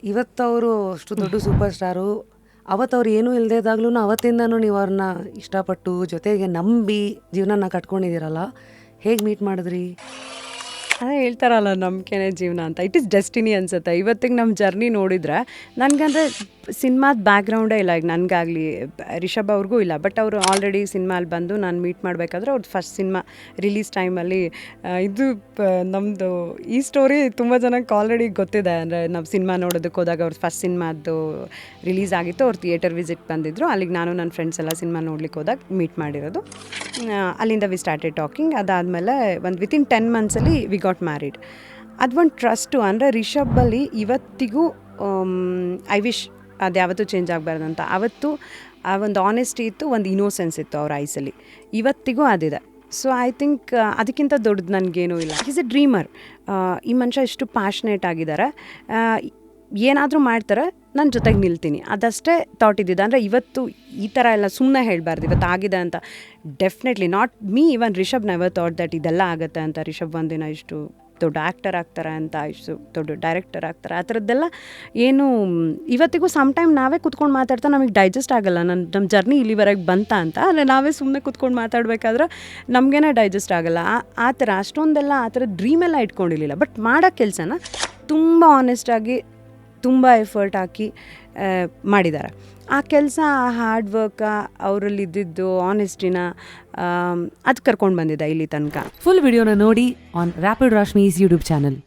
ಇವತ್ತವರು ಅಷ್ಟು ದೊಡ್ಡ super star. ಅವತ್ತವ್ರು ಏನೂ ಇಲ್ಲದೇ ಇದ್ದಾಗ್ಲೂ ಅವತ್ತಿಂದನೂ ನೀವು ಅವ್ರನ್ನ ಇಷ್ಟಪಟ್ಟು ಜೊತೆಗೆ ನಂಬಿ ಜೀವನನ ಕಟ್ಕೊಂಡಿದ್ದೀರಲ್ಲ, ಹೇಗೆ ಮೀಟ್ ಮಾಡಿದ್ರಿ? ಅದೇ ಹೇಳ್ತಾರಲ್ಲ, ನಂಬಿಕೆನೇ ಜೀವನ ಅಂತ. ಇಟ್ ಈಸ್ ಡೆಸ್ಟಿನಿ ಅನ್ಸುತ್ತೆ. ಇವತ್ತಿಗೆ ನಮ್ಮ ಜರ್ನಿ ನೋಡಿದರೆ ನನಗಂದರೆ ಸಿನಿಮಾದ ಬ್ಯಾಕ್ಗ್ರೌಂಡೇ ಇಲ್ಲ. ಈಗ ನನಗಾಗಲಿ ರಿಷಬ್ ಅವ್ರಿಗೂ ಇಲ್ಲ. ಬಟ್ ಅವರು ಆಲ್ರೆಡಿ ಸಿನಿಮಾಲ್ಲಿ ಬಂದು ನಾನು ಮೀಟ್ ಮಾಡಬೇಕಾದ್ರೆ ಅವ್ರದ್ದು ಫಸ್ಟ್ ಸಿನಿಮಾ ರಿಲೀಸ್ ಟೈಮಲ್ಲಿ ಇದು ನಮ್ಮದು ಈ ಸ್ಟೋರಿ ತುಂಬ ಜನಕ್ಕೆ ಆಲ್ರೆಡಿ ಗೊತ್ತಿದೆ. ಅಂದರೆ ನಾವು ಸಿನಿಮಾ ನೋಡೋದಕ್ಕೆ ಹೋದಾಗ ಅವ್ರದ್ದು ಫಸ್ಟ್ ಸಿನಿಮಾದ್ದು ರಿಲೀಸ್ ಆಗಿತ್ತು. ಅವ್ರು ಥಿಯೇಟರ್ ವಿಸಿಟ್ ಬಂದಿದ್ದರು. ಅಲ್ಲಿಗೆ ನಾನು ನನ್ನ ಫ್ರೆಂಡ್ಸ್ ಎಲ್ಲ ಸಿನಿಮಾ ನೋಡ್ಲಿಕ್ಕೆ ಹೋದಾಗ ಮೀಟ್ ಮಾಡಿರೋದು. ಅಲ್ಲಿಂದ ವಿ ಸ್ಟಾರ್ಟೆಡ್ ಟಾಕಿಂಗ್. ಅದಾದಮೇಲೆ ಒಂದು ವಿತಿನ್ 10 ಮಂತ್ಸಲ್ಲಿ ವಿ ಗಾಟ್ ಮ್ಯಾರಿಡ್. ಅದು ಒಂದು ಟ್ರಸ್ಟು. ಅಂದರೆ ರಿಷಬ್ಬಲ್ಲಿ ಇವತ್ತಿಗೂ ಐ ವಿಶ್ ಅದು ಯಾವತ್ತೂ ಚೇಂಜ್ ಆಗಬಾರ್ದಂತ. ಅವತ್ತು ಆ ಒಂದು ಆನೆಸ್ಟಿ ಇತ್ತು, ಒಂದು ಇನೋಸೆನ್ಸ್ ಇತ್ತು ಅವ್ರ ಐಸಲ್ಲಿ. ಇವತ್ತಿಗೂ ಅದಿದೆ. ಸೊ ಐ ಥಿಂಕ್ ಅದಕ್ಕಿಂತ ದೊಡ್ಡದು ನನಗೇನೂ ಇಲ್ಲ. Is A dreamer. ಈ ಮನುಷ್ಯ ಎಷ್ಟು ಪ್ಯಾಷನೇಟ್ ಆಗಿದ್ದಾರೆ. ಏನಾದರೂ ಮಾಡ್ತಾರೆ, ನನ್ನ ಜೊತೆಗೆ ನಿಲ್ತೀನಿ, ಅದಷ್ಟೇ ಥಾಟ್ ಇದ್ದಿದ್ದು. ಅಂದರೆ ಇವತ್ತು ಈ ಥರ ಎಲ್ಲ ಸುಮ್ಮನೆ ಹೇಳಬಾರ್ದು ಇವತ್ತು ಆಗಿದೆ ಅಂತ. Definitely not me, even Rishab never thought that ಇದೆಲ್ಲ ಆಗುತ್ತೆ ಅಂತ. ರಿಷಬ್ ಒಂದಿನ ಇಷ್ಟು ದೊಡ್ಡ ಆ್ಯಕ್ಟರ್ ಆಗ್ತಾರೆ ಅಂತ, ಇಷ್ಟು ದೊಡ್ಡ ಡೈರೆಕ್ಟರ್ ಆಗ್ತಾರೆ, ಆ ಥರದ್ದೆಲ್ಲ ಏನು ಇವತ್ತಿಗೂ ಸಮ್ಟೈಮ್ ನಾವೇ ಕುತ್ಕೊಂಡು ಮಾತಾಡ್ತಾ ನಮಗೆ ಡೈಜೆಸ್ಟ್ ಆಗೋಲ್ಲ. ನಮ್ಮ ಜರ್ನಿ ಇಲ್ಲಿವರೆಗೆ ಬಂತ ಅಂತ. ಅಂದರೆ ನಾವೇ ಸುಮ್ಮನೆ ಕುತ್ಕೊಂಡು ಮಾತಾಡಬೇಕಾದ್ರೆ ನಮಗೇನೆ ಡೈಜೆಸ್ಟ್ ಆಗೋಲ್ಲ. ಆ ಥರ ಅಷ್ಟೊಂದೆಲ್ಲ ಆ ಥರ ಡ್ರೀಮೆಲ್ಲ ಇಟ್ಕೊಂಡಿರಲಿಲ್ಲ. ಬಟ್ ಮಾಡೋ ಕೆಲಸನ ತುಂಬ ಆನೆಸ್ಟಾಗಿ ತುಂಬ ಎಫರ್ಟ್ ಹಾಕಿ ಮಾಡಿದ್ದಾರೆ. ಆ ಕೆಲಸ, ಆ ಹಾರ್ಡ್ ವರ್ಕ, ಅವರಲ್ಲಿ ಇದ್ದಿದ್ದು ಆನೆಸ್ಟಿನ ಅದು ಕರ್ಕೊಂಡು ಬಂದಿದೆ ಇಲ್ಲಿ ತನಕ. ಫುಲ್ ವಿಡಿಯೋನ ನೋಡಿ ಆನ್ ರ್ಯಾಪಿಡ್ ರಾಶ್ಮೀಸ್ ಯೂಟ್ಯೂಬ್ ಚಾನಲ್.